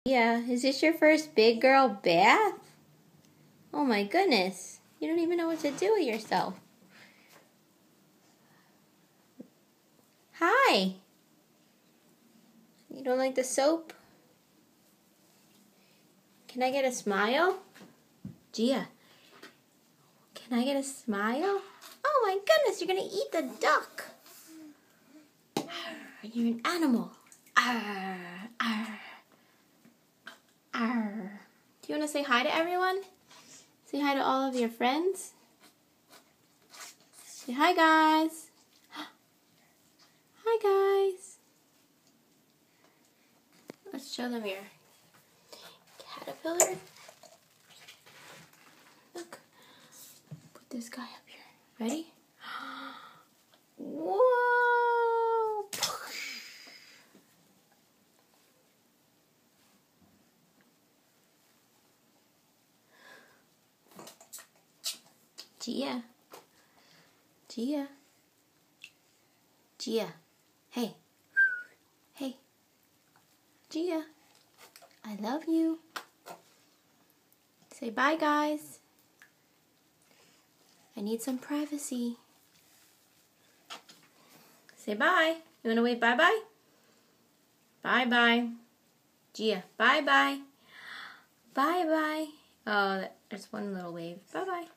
Yeah, is this your first big girl bath? Oh my goodness. You don't even know what to do with yourself. Hi. You don't like the soap? Can I get a smile? Gia, can I get a smile? Oh my goodness, you're gonna eat the duck. You're an animal. Arr, arr, arr. Do you want to say hi to everyone? Say hi to all of your friends. Say hi, guys. Hi, guys. Let's show them your caterpillar. Look. Put this guy up here. Ready? Whoa! Gia. Gia. Gia. Hey. Hey. Gia. I love you. Say bye, guys. I need some privacy. Say bye. You want to wave bye-bye? Bye-bye. Gia, bye-bye. Bye-bye. Oh, there's one little wave. Bye-bye.